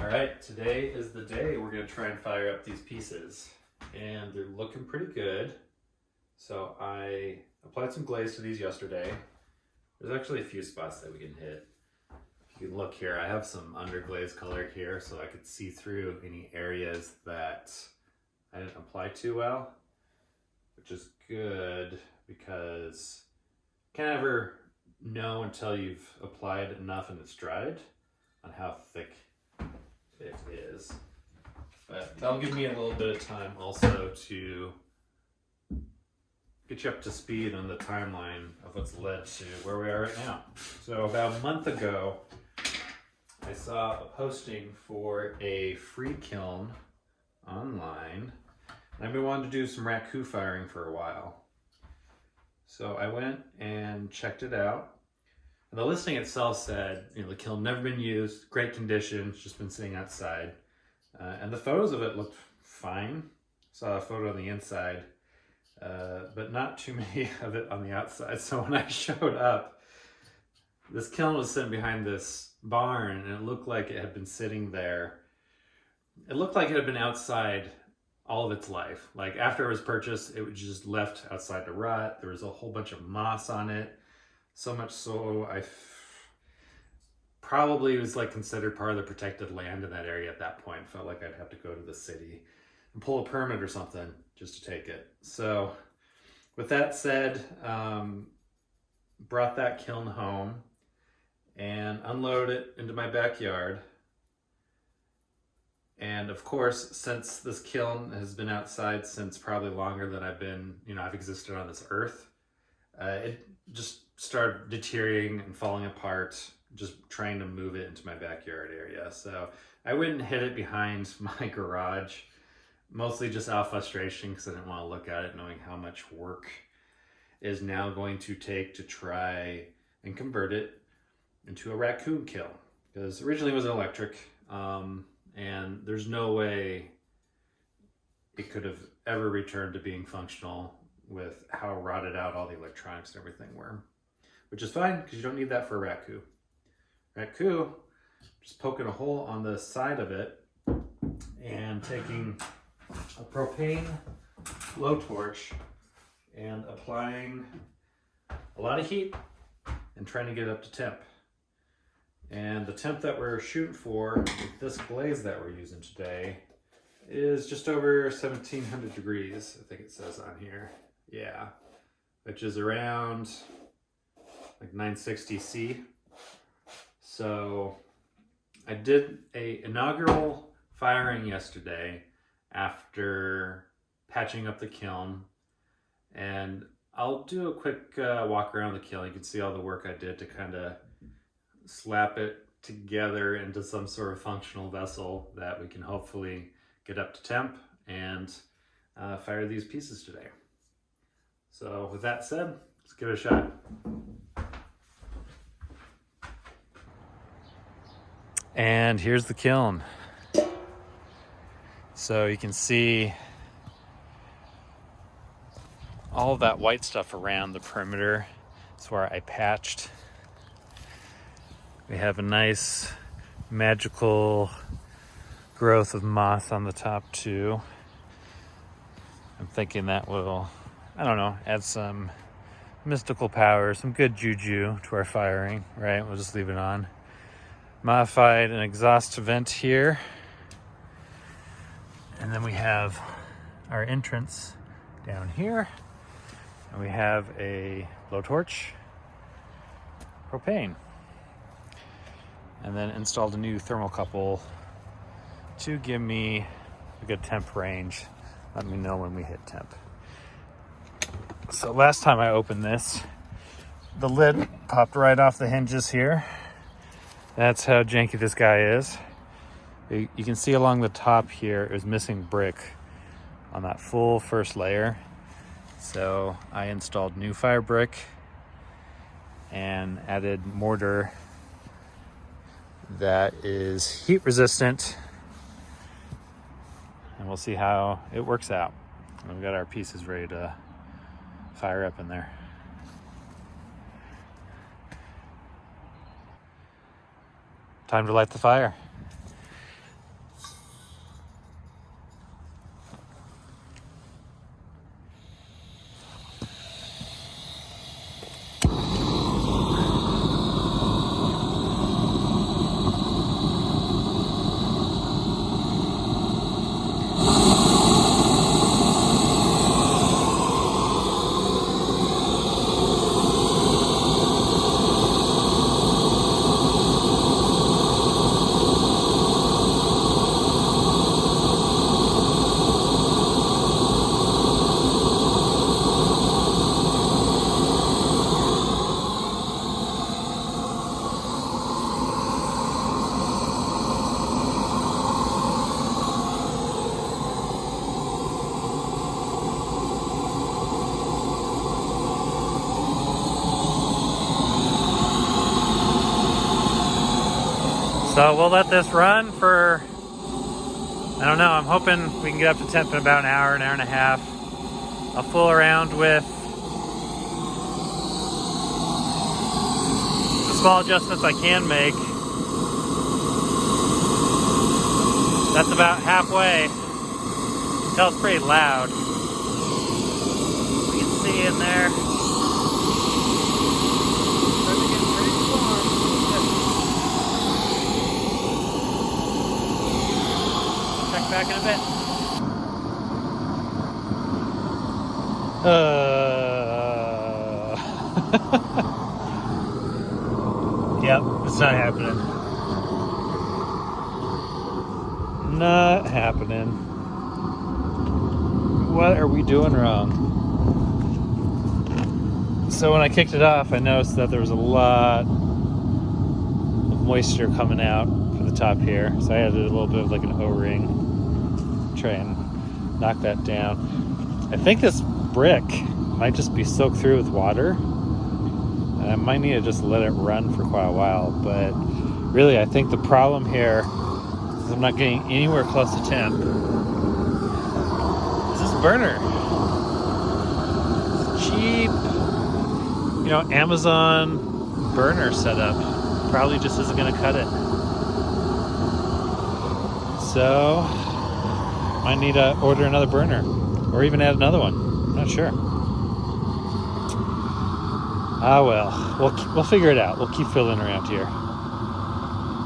Alright, today is the day we're going to try and fire up these pieces. And they're looking pretty good. So I applied some glaze to these yesterday. There's actually a few spots that we can hit. If you can look here, I have some underglaze color here so I could see through any areas that I didn't apply too well. Which is good because you can't ever know until you've applied enough and it's dried on how thick it is. But that'll give me a little bit of time also to get you up to speed on the timeline of what's led to where we are right now. So about a month ago, I saw a posting for a free kiln online. And I've been wanting to do some Raku firing for a while. So I went and checked it out. And the listing itself said, the kiln never been used, great condition, it's just been sitting outside. And the photos of it looked fine. Saw a photo on the inside, but not too many of it on the outside. So when I showed up, this kiln was sitting behind this barn and it looked like it had been sitting there. It looked like it had been outside all of its life. Like after it was purchased, it was just left outside to rot. There was a whole bunch of moss on it. So much so I probably was like considered part of the protected land in that area at that point. Felt like I'd have to go to the city and pull a permit or something just to take it. So with that said, brought that kiln home and unloaded it into my backyard. And of course, since this kiln has been outside since probably longer than I've existed on this earth, it just started deteriorating and falling apart, just trying to move it into my backyard area. So I went and hid it behind my garage, mostly just out of frustration because I didn't want to look at it knowing how much work is now going to take to try and convert it into a Raku kiln. Because originally it was electric, and there's no way it could have ever returned to being functional with how rotted out all the electronics and everything were. Which is fine, because you don't need that for a Raku. Raku, just poking a hole on the side of it and taking a propane blowtorch and applying a lot of heat and trying to get it up to temp. And the temp that we're shooting for with this glaze that we're using today is just over 1700 degrees, I think it says on here. Yeah, which is around like 960 C. So I did a inaugural firing yesterday after patching up the kiln, and I'll do a quick walk around the kiln. You can see all the work I did to kind of slap it together into some sort of functional vessel that we can hopefully get up to temp and fire these pieces today. So with that said, let's give it a shot. And here's the kiln. So you can see all of that white stuff around the perimeter. That's where I patched. We have a nice magical growth of moss on the top too. I'm thinking that will, add some mystical power, some good juju to our firing, right? We'll just leave it on. Modified an exhaust vent here. And then we have our entrance down here. And we have a blowtorch, propane. And then installed a new thermocouple to give me a good temp range. Let me know when we hit temp. So last time I opened this, the lid popped right off the hinges here. That's how janky this guy is. You can see along the top here is missing brick on that full first layer. So I installed new fire brick and added mortar that is heat resistant. And we'll see how it works out. And we've got our pieces ready to fire up in there. Time to light the fire. So we'll let this run for, I don't know, I'm hoping we can get up to temp in about an hour and a half. I'll fool around with the small adjustments I can make. That's about halfway. You can tell it's pretty loud. You can see in there. Starting to get pretty warm. Check back in a bit. Yep, it's not happening. Not happening. What are we doing wrong? So when I kicked it off, I noticed that there was a lot of moisture coming out from the top here. So I added a little bit of like an O-ring, try and knock that down. I think this brick might just be soaked through with water. And I might need to just let it run for quite a while. But really, I think the problem here is I'm not getting anywhere close to temp. Is this burner? It's cheap, you know, Amazon burner setup. Probably just isn't gonna cut it. So, might need to order another burner. Or even add another one. I'm not sure. Ah well, we'll figure it out. We'll keep fiddling around here.